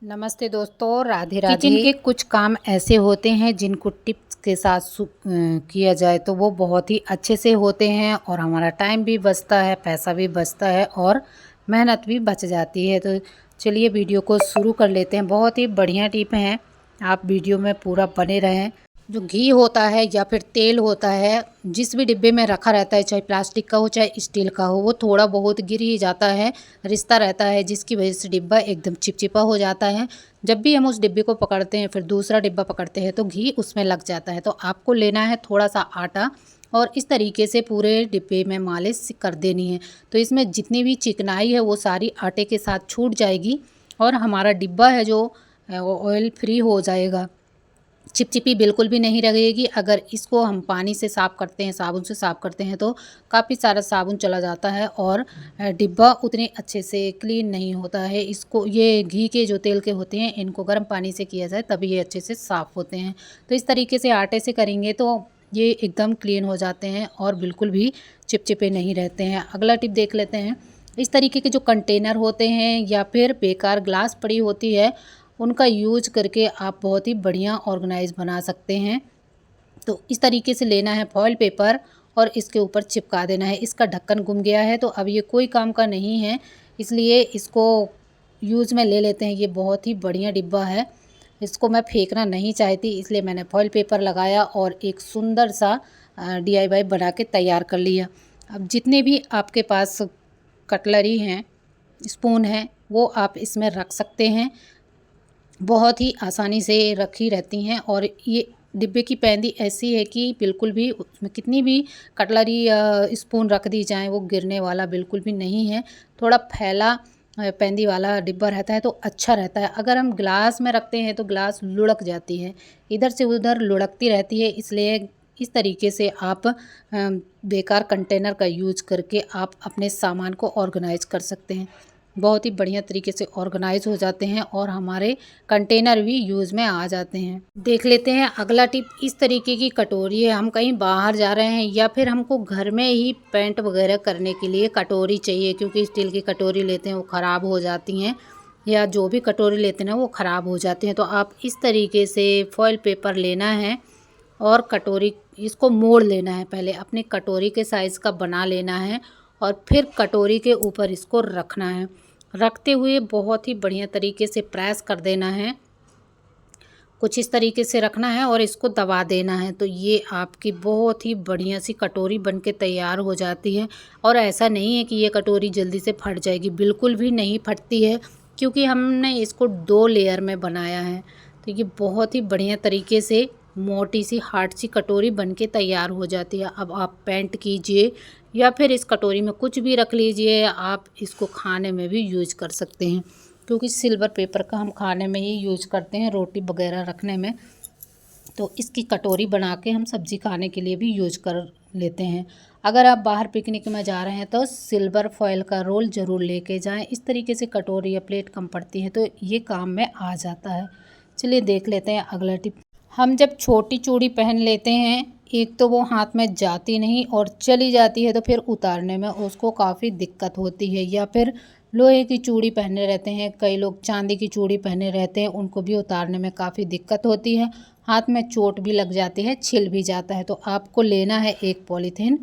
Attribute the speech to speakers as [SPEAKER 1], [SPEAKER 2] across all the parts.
[SPEAKER 1] नमस्ते दोस्तों, राधे राधे। किचन के कुछ काम ऐसे होते हैं जिनको टिप्स के साथ किया जाए तो वो बहुत ही अच्छे से होते हैं और हमारा टाइम भी बचता है, पैसा भी बचता है और मेहनत भी बच जाती है। तो चलिए वीडियो को शुरू कर लेते हैं। बहुत ही बढ़िया टिप हैं, आप वीडियो में पूरा बने रहें। जो घी होता है या फिर तेल होता है, जिस भी डिब्बे में रखा रहता है, चाहे प्लास्टिक का हो चाहे स्टील का हो, वो थोड़ा बहुत गिर ही जाता है, रिश्ता रहता है, जिसकी वजह से डिब्बा एकदम चिपचिपा हो जाता है। जब भी हम उस डिब्बे को पकड़ते हैं फिर दूसरा डिब्बा पकड़ते हैं तो घी उसमें लग जाता है। तो आपको लेना है थोड़ा सा आटा और इस तरीके से पूरे डिब्बे में मालिश कर देनी है। तो इसमें जितनी भी चिकनाई है वो सारी आटे के साथ छूट जाएगी और हमारा डिब्बा है जो ऑयल फ्री हो जाएगा, चिपचिपी बिल्कुल भी नहीं रहेगी। अगर इसको हम पानी से साफ़ करते हैं, साबुन से साफ़ करते हैं तो काफ़ी सारा साबुन चला जाता है और डिब्बा उतने अच्छे से क्लीन नहीं होता है। इसको ये घी के जो तेल के होते हैं इनको गर्म पानी से किया जाए तभी ये अच्छे से साफ़ होते हैं। तो इस तरीके से आटे से करेंगे तो ये एकदम क्लीन हो जाते हैं और बिल्कुल भी चिपचिपे नहीं रहते हैं। अगला टिप देख लेते हैं। इस तरीके के जो कंटेनर होते हैं या फिर बेकार ग्लास पड़ी होती है, उनका यूज करके आप बहुत ही बढ़िया ऑर्गेनाइज बना सकते हैं। तो इस तरीके से लेना है फॉइल पेपर और इसके ऊपर चिपका देना है। इसका ढक्कन गुम गया है तो अब ये कोई काम का नहीं है, इसलिए इसको यूज़ में ले लेते हैं। ये बहुत ही बढ़िया डिब्बा है, इसको मैं फेंकना नहीं चाहती, इसलिए मैंने फॉइल पेपर लगाया और एक सुंदर सा DIY बना के तैयार कर लिया। अब जितने भी आपके पास कटलरी हैं, स्पून हैं, वो आप इसमें रख सकते हैं। बहुत ही आसानी से रखी रहती हैं और ये डिब्बे की पैंदी ऐसी है कि बिल्कुल भी उसमें कितनी भी कटलरी स्पून रख दी जाए वो गिरने वाला बिल्कुल भी नहीं है। थोड़ा फैला पैंदी वाला डिब्बा रहता है तो अच्छा रहता है। अगर हम ग्लास में रखते हैं तो ग्लास लुढ़क जाती है, इधर से उधर लुढ़कती रहती है। इसलिए इस तरीके से आप बेकार कंटेनर का यूज़ करके आप अपने सामान को ऑर्गेनाइज कर सकते हैं। बहुत ही बढ़िया तरीके से ऑर्गेनाइज हो जाते हैं और हमारे कंटेनर भी यूज़ में आ जाते हैं। देख लेते हैं अगला टिप। इस तरीके की कटोरी है, हम कहीं बाहर जा रहे हैं या फिर हमको घर में ही पेंट वगैरह करने के लिए कटोरी चाहिए, क्योंकि स्टील की कटोरी लेते हैं वो ख़राब हो जाती हैं या जो भी कटोरी लेते हैं वो ख़राब हो जाती हैं। तो आप इस तरीके से फॉइल पेपर लेना है और कटोरी इसको मोड़ लेना है। पहले अपने कटोरी के साइज़ का बना लेना है और फिर कटोरी के ऊपर इसको रखना है। रखते हुए बहुत ही बढ़िया तरीके से प्रेस कर देना है, कुछ इस तरीके से रखना है और इसको दबा देना है। तो ये आपकी बहुत ही बढ़िया सी कटोरी बनके तैयार हो जाती है। और ऐसा नहीं है कि ये कटोरी जल्दी से फट जाएगी, बिल्कुल भी नहीं फटती है, क्योंकि हमने इसको 2 लेयर में बनाया है। तो ये बहुत ही बढ़िया तरीके से मोटी सी हार्ड सी कटोरी बनके तैयार हो जाती है। अब आप पेंट कीजिए या फिर इस कटोरी में कुछ भी रख लीजिए, आप इसको खाने में भी यूज कर सकते हैं, क्योंकि सिल्वर पेपर का हम खाने में ही यूज करते हैं, रोटी वगैरह रखने में। तो इसकी कटोरी बना के हम सब्ज़ी खाने के लिए भी यूज कर लेते हैं। अगर आप बाहर पिकनिक में जा रहे हैं तो सिल्वर फॉयल का रोल ज़रूर लेके जाएं। इस तरीके से कटोरी या प्लेट कम पड़ती है तो ये काम में आ जाता है। चलिए देख लेते हैं अगला टिप। हम जब छोटी चूड़ी पहन लेते हैं, एक तो वो हाथ में जाती नहीं और चली जाती है तो फिर उतारने में उसको काफ़ी दिक्कत होती है। या फिर लोहे की चूड़ी पहने रहते हैं, कई लोग चांदी की चूड़ी पहने रहते हैं, उनको भी उतारने में काफ़ी दिक्कत होती है, हाथ में चोट भी लग जाती है, छिल भी जाता है। तो आपको लेना है एक पॉलीथीन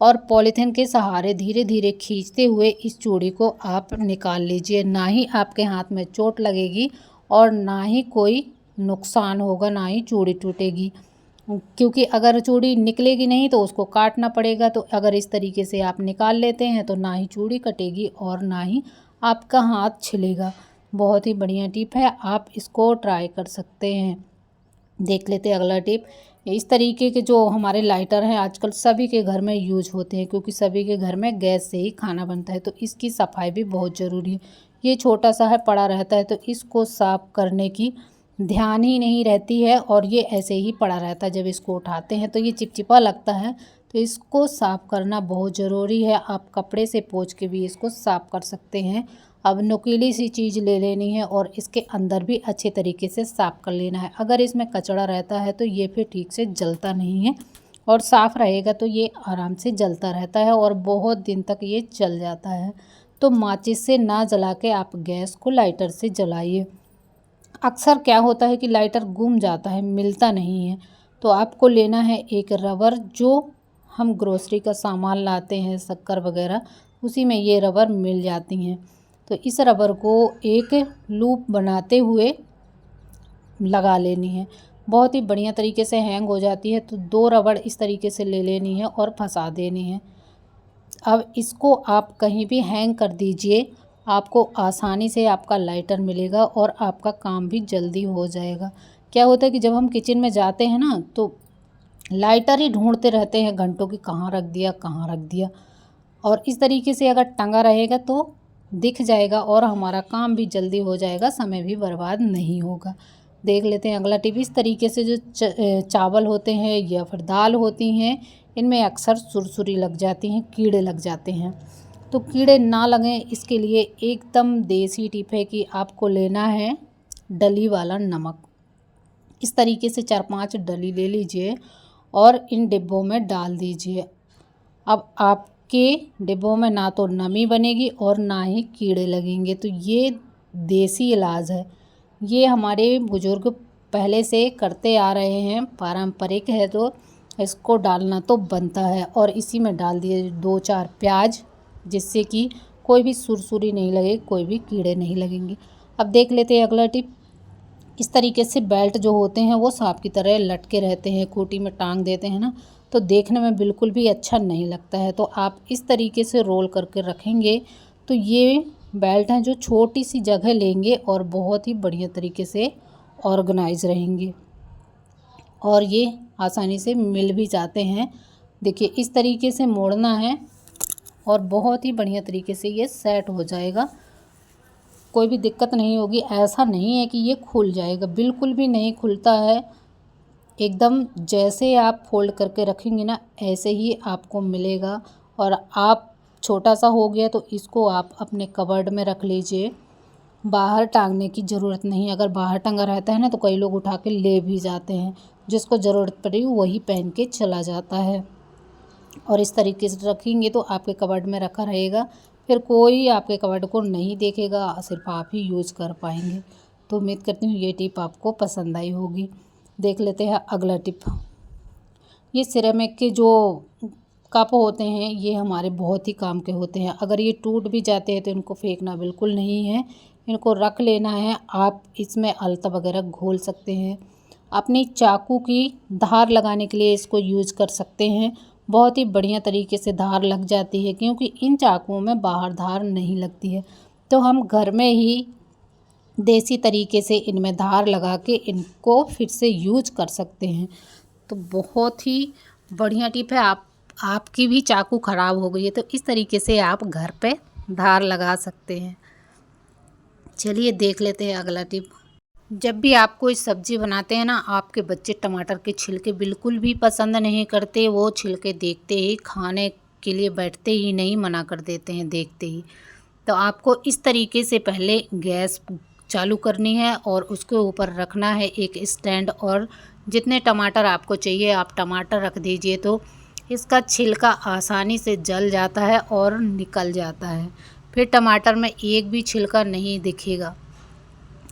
[SPEAKER 1] और पॉलीथीन के सहारे धीरे धीरे खींचते हुए इस चूड़ी को आप निकाल लीजिए। ना ही आपके हाथ में चोट लगेगी और ना ही कोई नुकसान होगा, ना ही चूड़ी टूटेगी, क्योंकि अगर चूड़ी निकलेगी नहीं तो उसको काटना पड़ेगा। तो अगर इस तरीके से आप निकाल लेते हैं तो ना ही चूड़ी कटेगी और ना ही आपका हाथ छिलेगा। बहुत ही बढ़िया टिप है, आप इसको ट्राई कर सकते हैं। देख लेते हैं अगला टिप। इस तरीके के जो हमारे लाइटर हैं आजकल सभी के घर में यूज होते हैं, क्योंकि सभी के घर में गैस से ही खाना बनता है, तो इसकी सफाई भी बहुत ज़रूरी है। ये छोटा सा है, पड़ा रहता है, तो इसको साफ़ करने की ध्यान ही नहीं रहती है और ये ऐसे ही पड़ा रहता है। जब इसको उठाते हैं तो ये चिपचिपा लगता है, तो इसको साफ़ करना बहुत ज़रूरी है। आप कपड़े से पोंछ के भी इसको साफ़ कर सकते हैं। अब नुकीली सी चीज़ ले लेनी है और इसके अंदर भी अच्छे तरीके से साफ़ कर लेना है। अगर इसमें कचड़ा रहता है तो ये फिर ठीक से जलता नहीं है, और साफ़ रहेगा तो ये आराम से जलता रहता है और बहुत दिन तक ये चल जाता है। तो माचिस से ना जला के आप गैस को लाइटर से जलाइए। अक्सर क्या होता है कि लाइटर गुम जाता है, मिलता नहीं है। तो आपको लेना है एक रबर, जो हम ग्रोसरी का सामान लाते हैं, शक्कर वगैरह, उसी में ये रबर मिल जाती हैं। तो इस रबर को एक लूप बनाते हुए लगा लेनी है। बहुत ही बढ़िया तरीके से हैंग हो जाती है। तो 2 रबड़ इस तरीके से ले लेनी है और फंसा देनी है। अब इसको आप कहीं भी हैंग कर दीजिए, आपको आसानी से आपका लाइटर मिलेगा और आपका काम भी जल्दी हो जाएगा। क्या होता है कि जब हम किचन में जाते हैं ना, तो लाइटर ही ढूंढते रहते हैं घंटों की, कहाँ रख दिया कहाँ रख दिया। और इस तरीके से अगर टंगा रहेगा तो दिख जाएगा और हमारा काम भी जल्दी हो जाएगा, समय भी बर्बाद नहीं होगा। देख लेते हैं अगला टिप। इस तरीके से जो चावल होते हैं या फिर दाल होती हैं, इनमें अक्सर सुरसुरी लग जाती हैं, कीड़े लग जाते हैं। तो कीड़े ना लगें, इसके लिए एकदम देसी टिप है कि आपको लेना है डली वाला नमक। इस तरीके से 4-5 डली ले लीजिए और इन डिब्बों में डाल दीजिए। अब आपके डिब्बों में ना तो नमी बनेगी और ना ही कीड़े लगेंगे। तो ये देसी इलाज है, ये हमारे बुजुर्ग पहले से करते आ रहे हैं, पारंपरिक है, तो इसको डालना तो बनता है। और इसी में डाल दिए 2-4 प्याज, जिससे कि कोई भी सुरसुरी नहीं लगे, कोई भी कीड़े नहीं लगेंगे। अब देख लेते हैं अगला टिप। इस तरीके से बेल्ट जो होते हैं वो सांप की तरह लटके रहते हैं, खूंटी में टांग देते हैं ना, तो देखने में बिल्कुल भी अच्छा नहीं लगता है। तो आप इस तरीके से रोल करके रखेंगे तो ये बेल्ट हैं जो छोटी सी जगह लेंगे और बहुत ही बढ़िया तरीके से ऑर्गेनाइज रहेंगे और ये आसानी से मिल भी जाते हैं। देखिए इस तरीके से मोड़ना है और बहुत ही बढ़िया तरीके से ये सेट हो जाएगा, कोई भी दिक्कत नहीं होगी। ऐसा नहीं है कि ये खुल जाएगा, बिल्कुल भी नहीं खुलता है। एकदम जैसे आप फोल्ड करके रखेंगे ना, ऐसे ही आपको मिलेगा। और आप छोटा सा हो गया तो इसको आप अपने कबर्ड में रख लीजिए, बाहर टांगने की ज़रूरत नहीं। अगर बाहर टंगा रहता है ना तो कई लोग उठा के ले भी जाते हैं, जिसको ज़रूरत पड़ी वही पहन के चला जाता है। और इस तरीके से रखेंगे तो आपके कबर्ड में रखा रहेगा, फिर कोई आपके कबर्ड को नहीं देखेगा, सिर्फ आप ही यूज़ कर पाएंगे। तो उम्मीद करती हूँ ये टिप आपको पसंद आई होगी। देख लेते हैं अगला टिप। ये सिरेमिक के जो कप होते हैं ये हमारे बहुत ही काम के होते हैं। अगर ये टूट भी जाते हैं तो इनको फेंकना बिल्कुल नहीं है, इनको रख लेना है। आप इसमें अलता वगैरह घोल सकते हैं, अपनी चाकू की धार लगाने के लिए इसको यूज़ कर सकते हैं। बहुत ही बढ़िया तरीके से धार लग जाती है, क्योंकि इन चाकुओं में बाहर धार नहीं लगती है। तो हम घर में ही देसी तरीके से इनमें धार लगा के इनको फिर से यूज कर सकते हैं। तो बहुत ही बढ़िया टिप है। आपकी भी चाकू ख़राब हो गई है तो इस तरीके से आप घर पे धार लगा सकते हैं। चलिए देख लेते हैं अगला टिप। जब भी आप कोई सब्ज़ी बनाते हैं ना, आपके बच्चे टमाटर के छिलके बिल्कुल भी पसंद नहीं करते। वो छिलके देखते ही खाने के लिए बैठते ही नहीं, मना कर देते हैं देखते ही। तो आपको इस तरीके से पहले गैस चालू करनी है और उसके ऊपर रखना है एक स्टैंड, और जितने टमाटर आपको चाहिए आप टमाटर रख दीजिए। तो इसका छिलका आसानी से जल जाता है और निकल जाता है, फिर टमाटर में एक भी छिलका नहीं दिखेगा।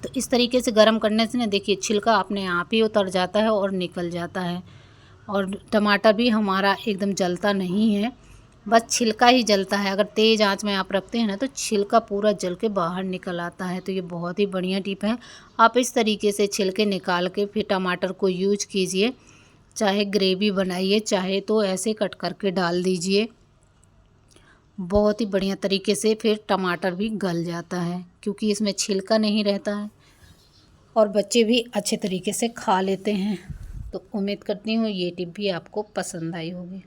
[SPEAKER 1] तो इस तरीके से गर्म करने से ना देखिए छिलका अपने आप ही उतर जाता है और निकल जाता है, और टमाटर भी हमारा एकदम जलता नहीं है, बस छिलका ही जलता है। अगर तेज़ आंच में आप रखते हैं ना तो छिलका पूरा जल के बाहर निकल आता है। तो ये बहुत ही बढ़िया टिप है। आप इस तरीके से छिलके निकाल के फिर टमाटर को यूज कीजिए, चाहे ग्रेवी बनाइए, चाहे तो ऐसे कट करके डाल दीजिए। बहुत ही बढ़िया तरीके से फिर टमाटर भी गल जाता है, क्योंकि इसमें छिलका नहीं रहता है और बच्चे भी अच्छे तरीके से खा लेते हैं। तो उम्मीद करती हूँ ये टिप भी आपको पसंद आई होगी।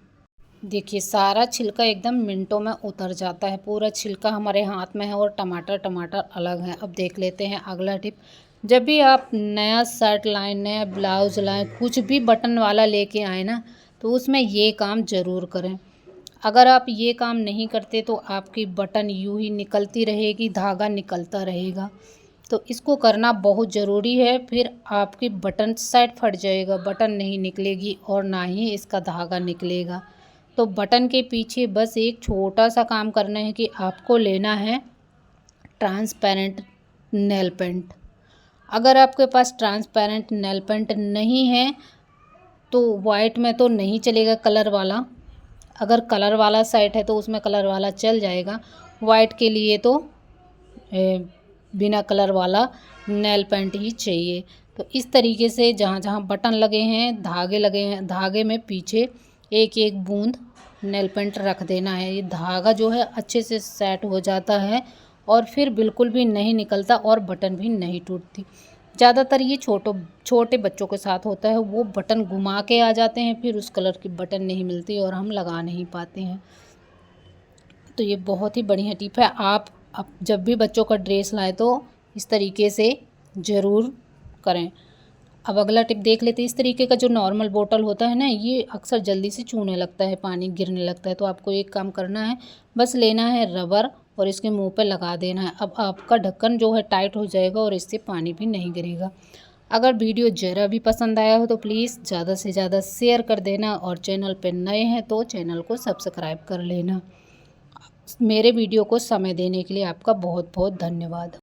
[SPEAKER 1] देखिए सारा छिलका एकदम मिनटों में उतर जाता है, पूरा छिलका हमारे हाथ में है और टमाटर अलग है। अब देख लेते हैं अगला टिप। जब भी आप नया शर्ट लाएँ, नया ब्लाउज़ लाएँ, कुछ भी बटन वाला लेके आए ना, तो उसमें ये काम ज़रूर करें। अगर आप ये काम नहीं करते तो आपकी बटन यूं ही निकलती रहेगी, धागा निकलता रहेगा। तो इसको करना बहुत ज़रूरी है, फिर आपकी बटन साइड फट जाएगा, बटन नहीं निकलेगी और ना ही इसका धागा निकलेगा। तो बटन के पीछे बस एक छोटा सा काम करना है कि आपको लेना है ट्रांसपेरेंट नेल पेंट। अगर आपके पास ट्रांसपेरेंट नेल पेंट नहीं है तो वाइट में तो नहीं चलेगा कलर वाला, अगर कलर वाला सेट है तो उसमें कलर वाला चल जाएगा। वाइट के लिए तो बिना कलर वाला नेल पेंट ही चाहिए। तो इस तरीके से जहाँ जहाँ बटन लगे हैं, धागे लगे हैं, धागे में पीछे एक एक बूंद नेल पेंट रख देना है। ये धागा जो है अच्छे से सेट हो जाता है और फिर बिल्कुल भी नहीं निकलता और बटन भी नहीं टूटती। ज़्यादातर ये छोटे बच्चों के साथ होता है, वो बटन घुमा के आ जाते हैं, फिर उस कलर की बटन नहीं मिलती और हम लगा नहीं पाते हैं। तो ये बहुत ही बढ़िया टिप है। आप जब भी बच्चों का ड्रेस लाएँ तो इस तरीके से ज़रूर करें। अब अगला टिप देख लेते हैं। इस तरीके का जो नॉर्मल बोतल होता है ना, ये अक्सर जल्दी से चूने लगता है, पानी गिरने लगता है। तो आपको एक काम करना है, बस लेना है रबर और इसके मुंह पे लगा देना है। अब आपका ढक्कन जो है टाइट हो जाएगा और इससे पानी भी नहीं गिरेगा। अगर वीडियो ज़रा भी पसंद आया हो तो प्लीज़ ज़्यादा से ज़्यादा शेयर कर देना और चैनल पे नए हैं तो चैनल को सब्सक्राइब कर लेना। मेरे वीडियो को समय देने के लिए आपका बहुत बहुत धन्यवाद।